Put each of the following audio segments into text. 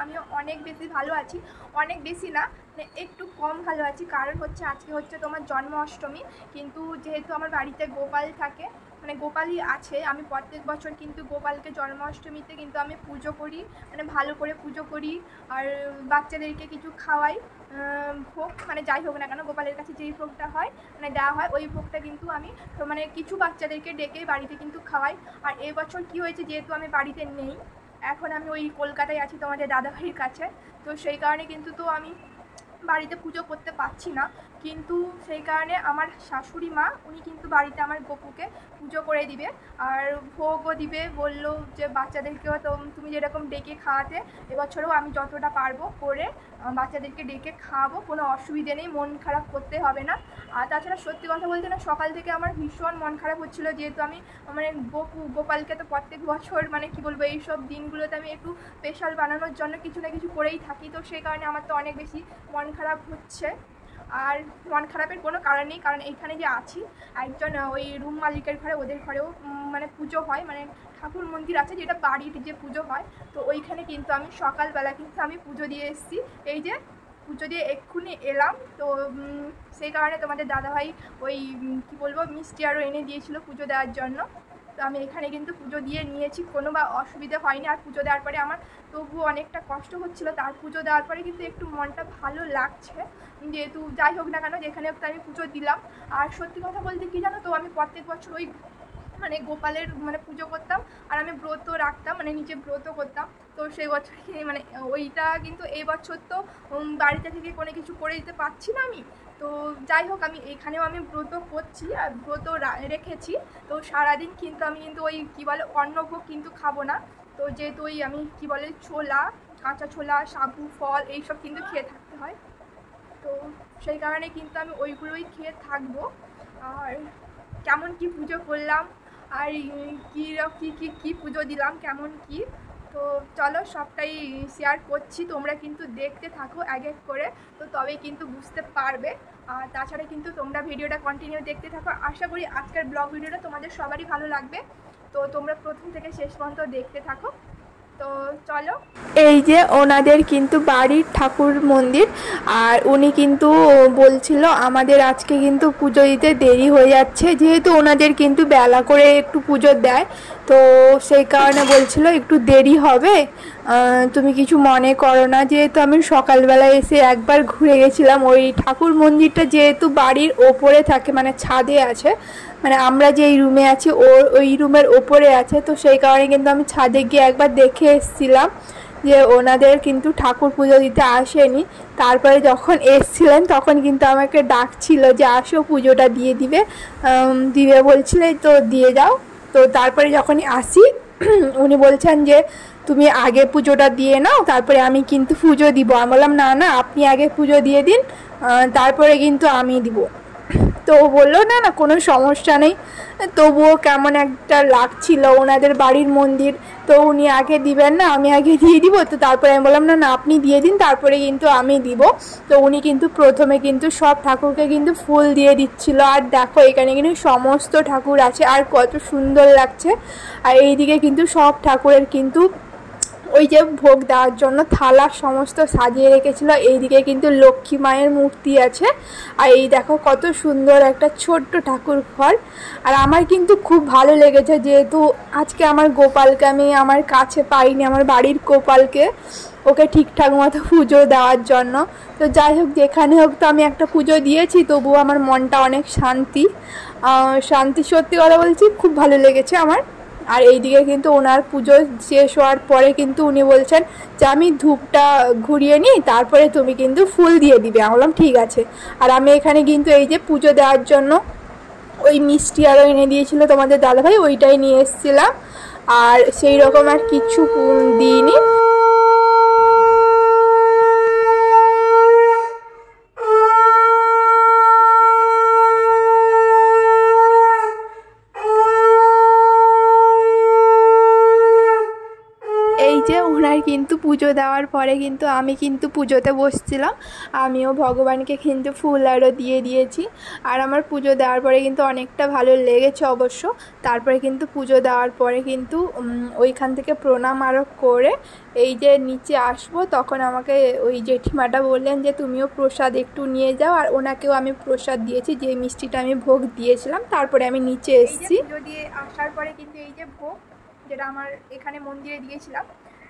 আমিও অনেক বেশি ভালো আছি। অনেক বেশি না, মানে একটু কম ভালো আছি। কারণ হচ্ছে আজকে হচ্ছে তোমার জন্মাষ্টমী, কিন্তু যেহেতু আমার বাড়িতে গোপাল থাকে, মানে গোপালই আছে, আমি প্রত্যেক বছর কিন্তু গোপালকে জন্মাষ্টমীতে কিন্তু আমি পুজো করি, মানে ভালো করে পুজো করি। আর বাচ্চাদেরকে কিছু খাওয়াই, ভোগ, মানে যাই হোক না কেন গোপালের কাছে যেই ভোগটা হয় মানে দেওয়া হয়, ওই ভোগটা কিন্তু আমি তো মানে কিছু বাচ্চাদেরকে ডেকে বাড়িতে কিন্তু খাওয়াই। আর এবছর কি হয়েছে, যেহেতু আমি বাড়িতে নেই, এখন আমি ওই কলকাতায় আছি তোমাদের দাদাভাইয়ের কাছে, তো সেই কারণে কিন্তু তো আমি বাড়িতে পুজো করতে পারছি না। কিন্তু সেই কারণে আমার শাশুড়ি মা উনি কিন্তু বাড়িতে আমার গপুকে পুজো করে দিবে, আর ভোগও দিবে। বললো যে বাচ্চাদেরকেও তো তুমি যেরকম ডেকে খাওয়াতে, এবছরও আমি যতটা পারবো করে বাচ্চাদেরকে ডেকে খাওয়াবো, কোনো অসুবিধে নেই, মন খারাপ করতে হবে না। আর তাছাড়া সত্যি কথা বলতে না, সকাল থেকে আমার ভীষণ মন খারাপ হচ্ছিলো, যেহেতু আমি মানে গোপালকে তো প্রত্যেক বছর মানে কি বলবো এইসব দিনগুলোতে আমি একটু স্পেশাল বানানোর জন্য কিছু না কিছু করেই থাকি, তো সেই কারণে আমার তো অনেক বেশি মন খারাপ হচ্ছে। আর মন খারাপের কোনো কারণ নেই, কারণ এইখানে যে আছি একজন ওই রুম মালিকের ঘরে, ওদের ঘরেও মানে পুজো হয়, মানে ঠাকুর মন্দির আছে যেটা বাড়ির যে পুজো হয়, তো ওইখানে কিন্তু আমি সকালবেলা কিন্তু আমি পুজো দিয়ে এসেছি। এই যে পুজো দিয়ে এক্ষুনি এলাম, তো সেই কারণে তোমাদের দাদাভাই ওই কী বলবো মিষ্টি আরও এনে দিয়েছিল পুজো দেওয়ার জন্য। তো আমি এখানে কিন্তু পুজো দিয়ে নিয়েছি, কোনো বা অসুবিধা হয়নি। আর পুজো দেওয়ার পরে আমার তবুও অনেকটা কষ্ট হচ্ছিলো, তার পুজো দেওয়ার পরে কিন্তু একটু মনটা ভালো লাগছে, যেহেতু যাই হোক না কেন যেখানে হোক আমি পুজো দিলাম। আর সত্যি কথা বলতে কি জানো তো, আমি প্রত্যেক বছর ওই মানে গোপালের মানে পুজো করতাম, আর আমি ব্রত রাখতাম, মানে নিজে ব্রত করতাম। তো সেই বছর মানে ওইটা কিন্তু এই বছর তো বাড়িতে থেকে কোনো কিছু করে দিতে পারছি না আমি। তো যাই হোক আমি এখানেও আমি ব্রত করছি আর ব্রত রেখেছি। তো সারাদিন কিন্তু আমি কিন্তু ওই কী বলে অন্নভোগ কিন্তু খাবো না। তো যেহেতু ওই আমি কী বলে ছোলা, কাঁচা ছোলা, সাবু, ফল এইসব কিন্তু খেয়ে থাকতে হয়, তো সেই কারণে কিন্তু আমি ওইগুলোই খেয়ে থাকবো। আর কেমন কি পুজো করলাম, আর কী পুজো দিলাম, কেমন কি, তো চলো সবটাই শেয়ার করছি, তোমরা কিন্তু দেখতে থাকো এক এক করে, তো তবেই কিন্তু বুঝতে পারবে। আর তাছাড়া কিন্তু তোমরা ভিডিওটা কন্টিনিউ দেখতে থাকো, আশা করি আজকের ব্লগ ভিডিওটা তোমাদের সবারই ভালো লাগবে। তো তোমরা প্রথম থেকে শেষ পর্যন্ত দেখতে থাকো, তো চলো। এই যে ওনাদের কিন্তু বাড়ির ঠাকুর মন্দির, আর উনি কিন্তু বলছিল আমাদের আজকে কিন্তু পুজো দিতে দেরি হয়ে যাচ্ছে, যেহেতু ওনাদের কিন্তু বেলা করে একটু পুজো দেয়, তো সেই কারণে বলছিল একটু দেরি হবে, তুমি কিছু মনে করো না। যেহেতু আমি সকালবেলা এসে একবার ঘুরে গেছিলাম, ওই ঠাকুর মন্দিরটা যেহেতু বাড়ির ওপরে থাকে, মানে ছাদে আছে, মানে আমরা যেই রুমে আছি ওই রুমের ওপরে আছে, তো সেই কারণে কিন্তু আমি ছাদে গিয়ে একবার দেখে এসেছিলাম যে ওনাদের কিন্তু ঠাকুর পুজো দিতে আসেনি। তারপরে যখন এসছিলেন তখন কিন্তু আমাকে ডাকছিল যে আসো পুজোটা দিয়ে দিবে বলছিলে, তো দিয়ে যাও। তো তারপরে যখনই আসি উনি বলছেন যে তুমি আগে পুজোটা দিয়ে নাও, তারপরে আমি কিন্তু পুজো দিব। আমি বললাম না না, আপনি আগে পুজো দিয়ে দিন, তারপরে কিন্তু আমি দিব। তো ও বললো না না কোনো সমস্যা নেই। তবুও কেমন একটা লাগছিল, ওনাদের বাড়ির মন্দির, তো উনি আগে দিবেন না, আমি আগে দিয়ে দিব। তো তারপরে আমি বললাম না না আপনি দিয়ে দিন, তারপরে কিন্তু আমি দিব। তো উনি কিন্তু প্রথমে কিন্তু সব ঠাকুরকে কিন্তু ফুল দিয়ে দিচ্ছিল। আর দেখো এখানে কিন্তু সমস্ত ঠাকুর আছে, আর কত সুন্দর লাগছে। আর এইদিকে কিন্তু সব ঠাকুরের কিন্তু ওই যে ভোগ দেওয়ার জন্য থালা সমস্ত সাজিয়ে রেখেছিল। এইদিকে কিন্তু লক্ষ্মী মায়ের মূর্তি আছে, আর এই দেখো কত সুন্দর একটা ছোট্ট ঠাকুর ঘর। আর আমার কিন্তু খুব ভালো লেগেছে, যেহেতু আজকে আমার গোপালকে আমি আমার কাছে পাইনি, আমার বাড়ির গোপালকে, ওকে ঠিকঠাক মতো পুজো দেওয়ার জন্য। তো যাই হোক যেখানে হোক তো আমি একটা পুজো দিয়েছি, তবুও আমার মনটা অনেক শান্তি, সত্যি কথা বলছি খুব ভালো লেগেছে আমার। আর এইদিকে কিন্তু ওনার পুজো শেষ হওয়ার পরে কিন্তু উনি বলছেন যে আমি ধূপটা ঘুরিয়ে নিই, তারপরে তুমি কিন্তু ফুল দিয়ে দিবে। আমি বললাম ঠিক আছে। আর আমি এখানে কিন্তু এই যে পুজো দেওয়ার জন্য ওই মিষ্টি আরও এনে দিয়েছিল তোমাদের দাদাভাই, ওইটাই নিয়ে এসেছিলাম, আর সেই রকম আর কিছু দিইনি। পুজো দেওয়ার পরে কিন্তু আমি কিন্তু পুজোতে বসছিলাম। আমিও ভগবানকে কিন্তু ফুল আরও দিয়ে দিয়েছি। আর আমার পুজো দেওয়ার পরে কিন্তু অনেকটা ভালো লেগেছে অবশ্য। তারপরে কিন্তু পুজো দেওয়ার পরে কিন্তু ওইখান থেকে প্রণাম আরও করে এই যে নিচে আসবো, তখন আমাকে ওই জেঠিমাটা বললেন যে তুমিও প্রসাদ একটু নিয়ে যাও। আর ওনাকেও আমি প্রসাদ দিয়েছি, যে মিষ্টিটা আমি ভোগ দিয়েছিলাম। তারপরে আমি নিচে এসেছি। পুজো দিয়ে আসার পরে কিন্তু এই যে ভোগ, যেটা আমার এখানে মন্দিরে দিয়েছিলাম,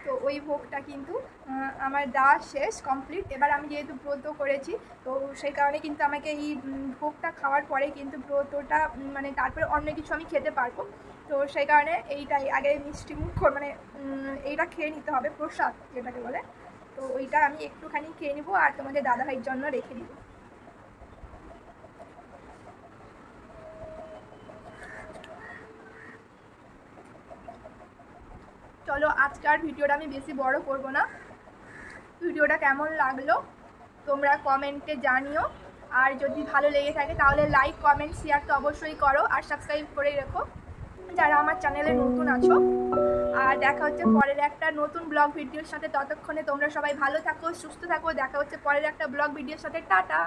তো ওই ভোগটা কিন্তু আমার দেওয়া শেষ, কমপ্লিট। এবার আমি যেহেতু ব্রত করেছি, তো সেই কারণে কিন্তু আমাকে এই ভোগটা খাওয়ার পরে কিন্তু ব্রতটা মানে তারপরে অন্য কিছু আমি খেতে পারবো। তো সেই কারণে এইটাই আগে মিষ্টি মুখ মানে এইটা খেয়ে নিতে হবে, প্রসাদ যেটাকে বলে। তো ওইটা আমি একটুখানি খেয়ে নিবো আর তোমাদের দাদাভাইয়ের জন্য রেখে দিব। চলো আজকের ভিডিওটা আমি বেশি বড় করব না। ভিডিওটা কেমন লাগলো তোমরা কমেন্টে জানিও। আর যদি ভালো লেগে থাকে তাহলে লাইক কমেন্ট শেয়ার তো অবশ্যই করো, আর সাবস্ক্রাইব করে রেখো যারা আমার চ্যানেলে নতুন আছো। আর দেখা হচ্ছে পরের একটা নতুন ব্লগ ভিডিওর সাথে। ততক্ষণে তোমরা সবাই ভালো থাকো, সুস্থ থাকো। দেখা হচ্ছে পরের একটা ব্লগ ভিডিওর সাথে। টাটা।